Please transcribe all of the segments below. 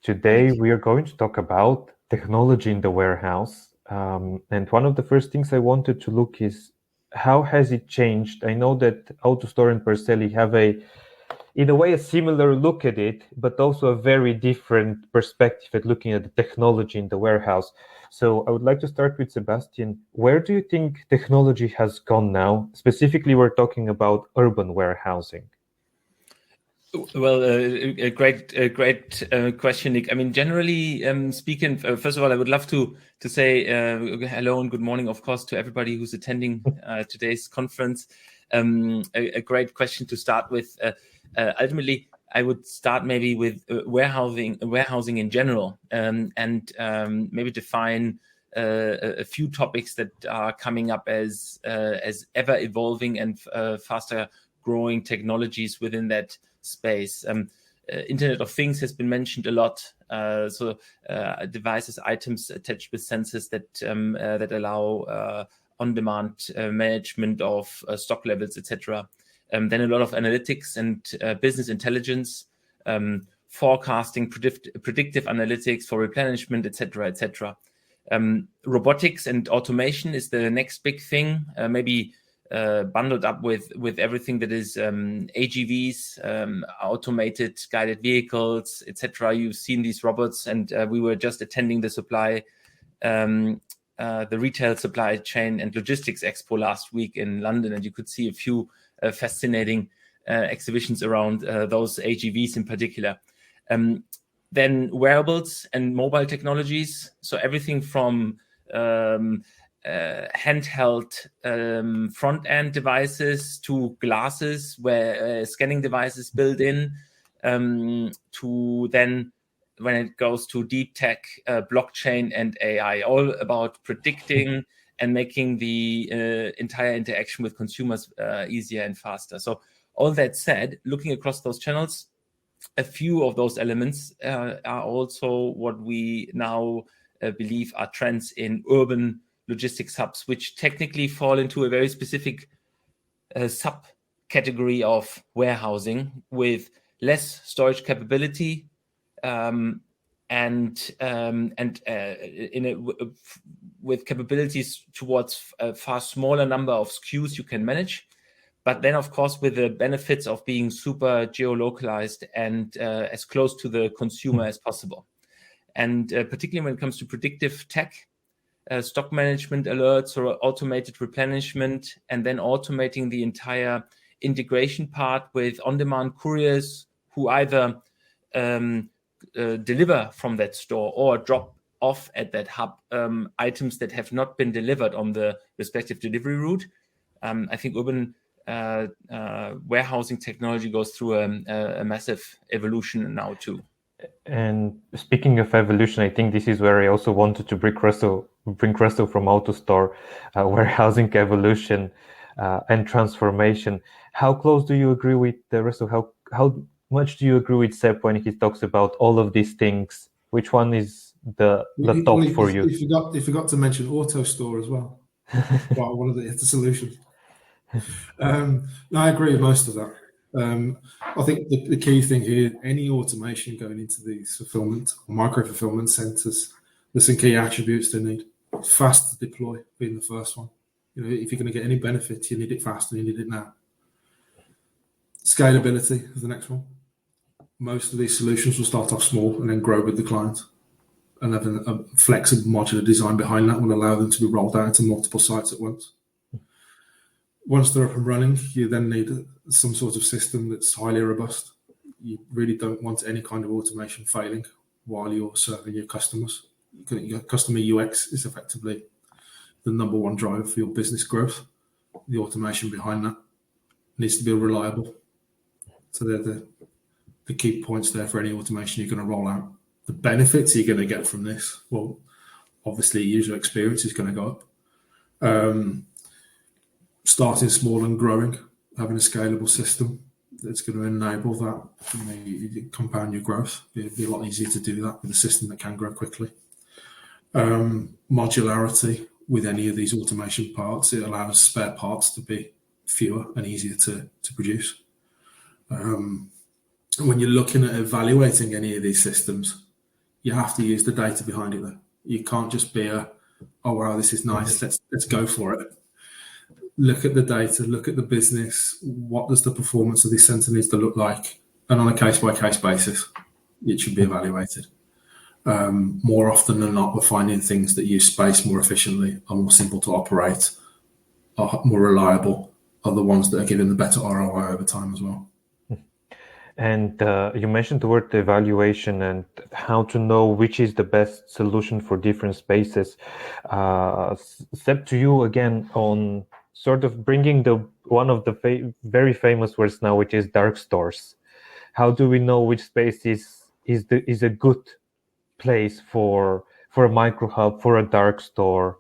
Today we are going to talk about technology in the warehouse. And one of the first things I wanted to look is how has it changed? I know that Autostore and Parcelly have in a way, a similar look at it, but also a very different perspective at looking at the technology in the warehouse. So I would like to start with Sebastian. Where do you think technology has gone now? Specifically, we're talking about urban warehousing. Well, a great question, Nick. I mean, generally speaking, first of all, I would love to say hello and good morning, of course, to everybody who's attending today's conference. A great question to start with. Ultimately, I would start maybe with warehousing in general, and maybe define a few topics that are coming up as ever evolving and faster growing technologies within that space. Internet of Things has been mentioned a lot. So devices, items attached with sensors that allow on-demand management of stock levels, etc. Then a lot of analytics and business intelligence, forecasting, predictive analytics for replenishment, etc., etc. Robotics and automation is the next big thing. Maybe bundled up with everything that is AGVs, automated guided vehicles, etc. You've seen these robots, and we were just attending the retail supply chain and logistics expo last week in London, and you could see a few fascinating exhibitions around those AGVs in particular. Then wearables and mobile technologies, so everything from handheld front-end devices to glasses where scanning devices built in, to then when it goes to deep tech, blockchain and AI, all about predicting and making the entire interaction with consumers easier and faster. So all that said, looking across those channels, a few of those elements are also what we now believe are trends in urban logistics hubs, which technically fall into a very specific subcategory of warehousing with less storage capability, with capabilities towards a far smaller number of SKUs you can manage, but then of course with the benefits of being super geolocalized and as close to the consumer as possible. And particularly when it comes to predictive tech, stock management alerts or automated replenishment, and then automating the entire integration part with on-demand couriers who either deliver from that store or drop off at that hub items that have not been delivered on the respective delivery route. I think urban warehousing technology goes through a massive evolution now too. And speaking of evolution, I think this is where I also wanted to bring Russell from Autostore, warehousing evolution and transformation. How close do you agree with Russell? How much do you agree with Seb when he talks about all of these things? Which one is the top for you? He forgot to mention Autostore as well. Well, one of the solutions. No, I agree with most of that. I think the key thing here, any automation going into these fulfillment or micro fulfillment centers, there's some key attributes they need. Fast to deploy being the first one. You know, if you're going to get any benefit, you need it fast and you need it now. Scalability is the next one. Most of these solutions will start off small and then grow with the client. And having a flexible modular design behind that will allow them to be rolled out into multiple sites at once. Once they're up and running, you then need some sort of system that's highly robust. You really don't want any kind of automation failing while you're serving your customers. Your customer UX is effectively the number one driver for your business growth. The automation behind that needs to be reliable. So they're the key points there for any automation you're going to roll out. The benefits you're going to get from this, well, obviously user experience is going to go up. Starting small and growing, having a scalable system that's going to enable that. You compound your growth. It'd be a lot easier to do that with a system that can grow quickly. Modularity with any of these automation parts, it allows spare parts to be fewer and easier to produce. When you're looking at evaluating any of these systems, you have to use the data behind it though. You can't just be oh wow, this is nice, let's go for it. Look at the data, look at the business, what does the performance of this centre needs to look like, and on a case-by-case basis, it should be evaluated. More often than not, we're finding things that use space more efficiently, are more simple to operate, are more reliable, are the ones that are giving the better ROI over time as well. And you mentioned the word evaluation and how to know which is the best solution for different spaces. Seb, to you again on sort of bringing one of the very famous words now, which is dark stores. How do we know which space is a good place for a micro hub, for a dark store?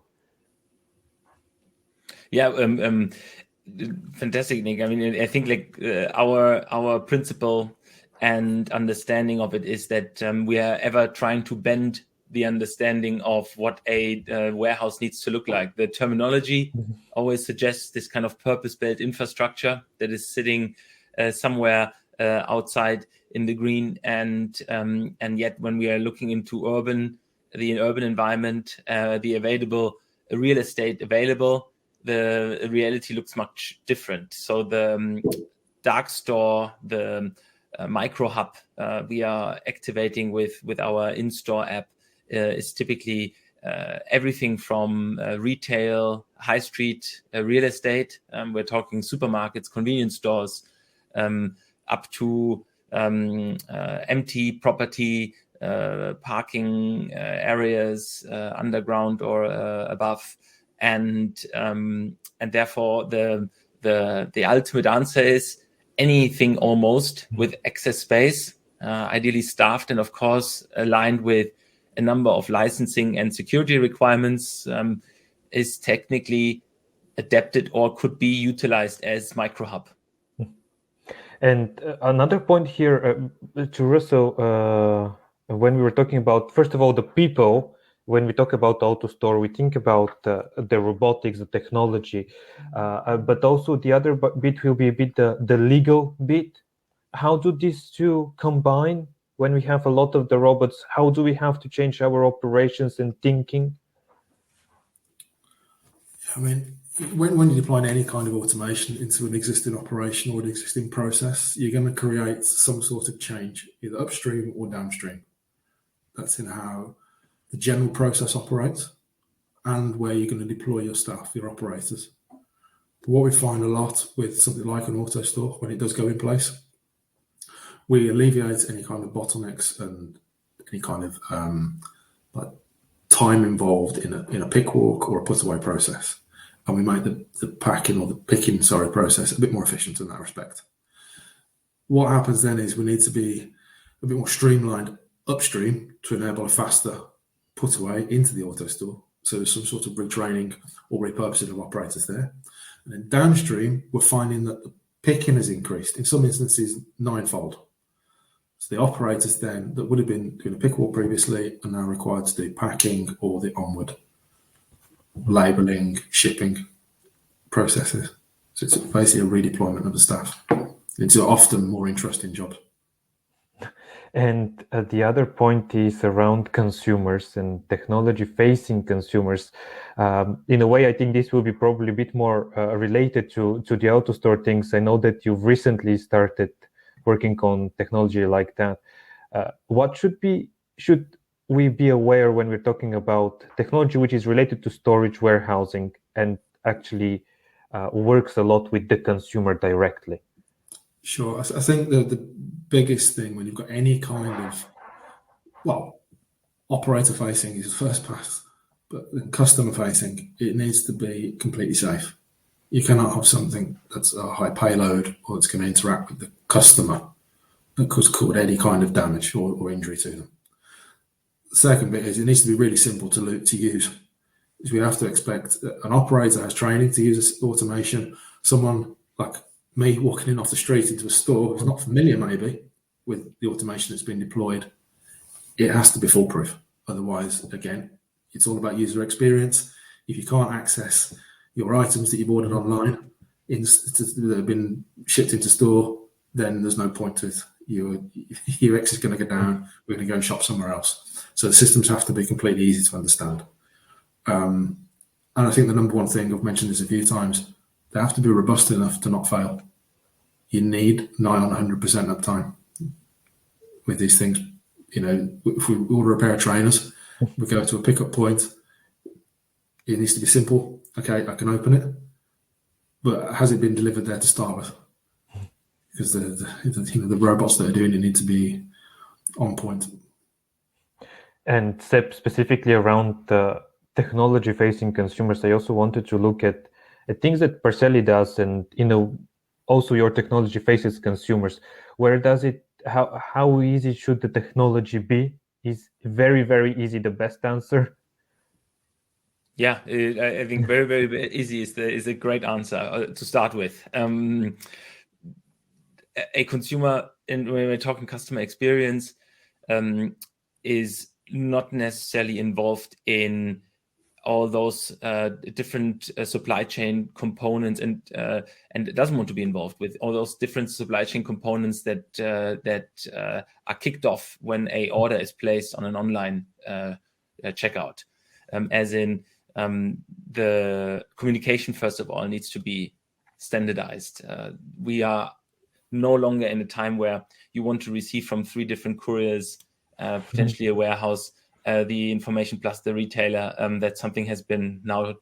Yeah, fantastic, Nick. I mean, I think like our principle and understanding of it is that we are ever trying to bend the understanding of what a warehouse needs to look like. The terminology always suggests this kind of purpose-built infrastructure that is sitting somewhere outside in the green, and yet when we are looking into the urban environment, the available real estate available, the reality looks much different. So the dark store, the micro hub we are activating with our in-store app is typically everything from retail, high street real estate. We're talking supermarkets, convenience stores, up to empty property, parking areas underground or above. And therefore the ultimate answer is anything almost with excess space, ideally staffed, and of course aligned with a number of licensing and security requirements, is technically adapted or could be utilized as micro hub. And another point here, to Russell, when we were talking about, first of all, the people. When we talk about AutoStore, we think about the robotics, the technology, but also the other bit will be a bit the legal bit. How do these two combine when we have a lot of the robots? How do we have to change our operations and thinking? I mean, when you deploy any kind of automation into an existing operation or an existing process, you're going to create some sort of change, either upstream or downstream. That's in how the general process operates and where you're going to deploy your staff, your operators. But what we find a lot with something like an AutoStore, when it does go in place, we alleviate any kind of bottlenecks and any kind of like time involved in a pick walk or a put away process. And we make the packing or the picking, process a bit more efficient in that respect. What happens then is we need to be a bit more streamlined upstream to enable a faster put away into the AutoStore. So there's some sort of retraining or repurposing of operators there. And then downstream, we're finding that the picking has increased, in some instances, 9-fold. So the operators then that would have been doing a pick walk previously are now required to do packing or the onward labeling, shipping processes. So it's basically a redeployment of the staff into often more interesting jobs. And the other point is around consumers and technology-facing consumers. In a way, I think this will be probably a bit more related to the AutoStore things. I know that you've recently started working on technology like that. What should we be aware when we're talking about technology which is related to storage, warehousing, and actually works a lot with the consumer directly? Sure. I think the biggest thing when you've got any kind of, operator facing is first pass, but customer facing, it needs to be completely safe. You cannot have something that's a high payload or that's going to interact with the customer that could cause any kind of damage or injury to them. The second bit is it needs to be really simple to use. Is we have to expect that an operator has training to use this automation. Someone like me walking in off the street into a store who's not familiar maybe with the automation that's been deployed, it has to be foolproof. Otherwise, again, it's all about user experience. If you can't access your items that you've ordered online that have been shipped into store, then there's no point to it. your UX is going to go down. We're going to go and shop somewhere else. So the systems have to be completely easy to understand. And I think the number one thing, I've mentioned this a few times, they have to be robust enough to not fail. You need nigh on 100% uptime with these things. If we order a pair of trainers, we go to a pickup point, it needs to be simple. Okay, I can open it, but has it been delivered there to start with? Because the robots that are doing it need to be on point. And Seb, specifically around the technology-facing consumers, I also wanted to look at things that Parcelly does, and also your technology faces consumers. Where does it? How easy should the technology be? Is very, very easy the best answer? Yeah, I think very, very easy is a great answer to start with. A consumer, and when we're talking customer experience, is not necessarily involved in all those different supply chain components, and it doesn't want to be involved with all those different supply chain components that are kicked off when a order is placed on an online checkout. As in, the communication, first of all, needs to be standardized. We are no longer in a time where you want to receive from 3 different couriers, potentially a warehouse, the information plus the retailer, that something has been now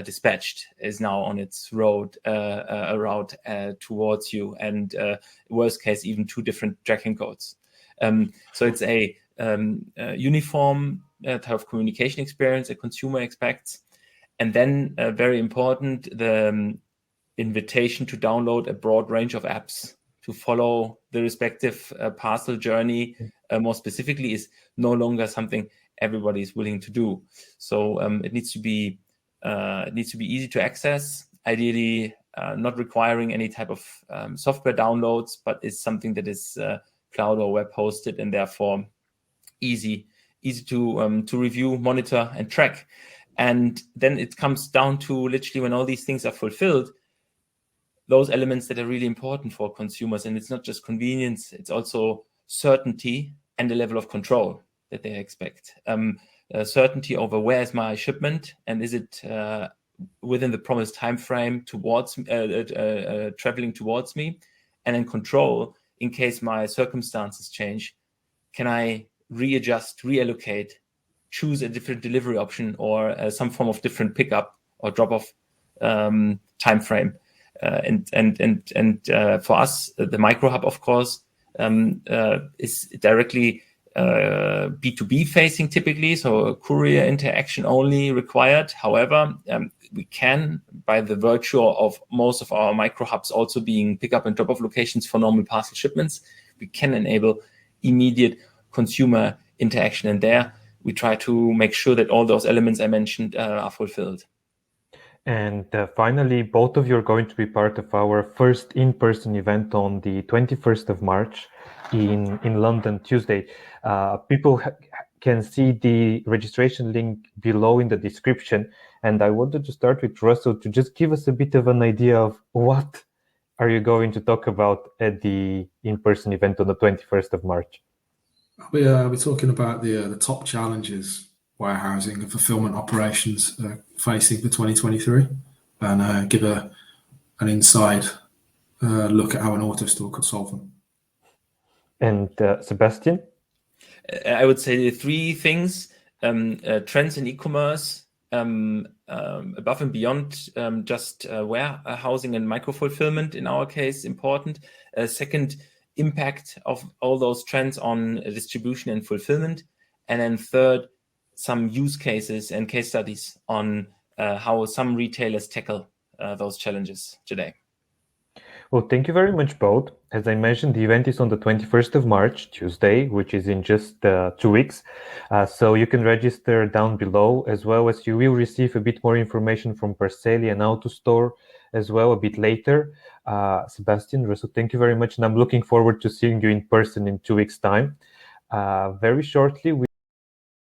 dispatched, is now on its route towards you, and worst case, even 2 different tracking codes. So it's a uniform type of communication experience a consumer expects. And then very important, the invitation to download a broad range of apps to follow the respective parcel journey more specifically is no longer something everybody is willing to do. So it needs to be easy to access, ideally not requiring any type of software downloads, but is something that is cloud or web hosted, and therefore easy to review, monitor, and track. And then it comes down to literally when all these things are fulfilled, those elements that are really important for consumers. And it's not just convenience, it's also certainty and a level of control that they expect. Certainty over where is my shipment, and is it within the promised time frame towards traveling towards me, and then control in case my circumstances change. Can I readjust, reallocate, choose a different delivery option, or some form of different pickup or drop-off time frame? And for us, the micro hub, of course, is directly B2B facing typically, so courier interaction only required. However, we can, by the virtue of most of our micro hubs also being pickup and drop-off locations for normal parcel shipments, we can enable immediate consumer interaction. And there we try to make sure that all those elements I mentioned are fulfilled. And finally, both of you are going to be part of our first in-person event on the 21st of March in London, Tuesday. People can see the registration link below in the description. And I wanted to start with Russell to just give us a bit of an idea of what are you going to talk about at the in-person event on the 21st of March? We're talking about the top challenges warehousing and fulfillment operations facing for 2023, and give an inside look at how an Autostore could solve them. And Sebastian? I would say 3 things. Trends in e-commerce, above and beyond just warehousing and micro-fulfillment in our case, important. Second, impact of all those trends on distribution and fulfillment. And then third, some use cases and case studies on how some retailers tackle those challenges today. Well, thank you very much both. As I mentioned, the event is on the 21st of March, Tuesday, which is in just 2 weeks. So you can register down below, as well as you will receive a bit more information from Parcelly and Autostore as well a bit later. Sebastian, Russell, thank you very much. And I'm looking forward to seeing you in person in 2 weeks' time. Very shortly,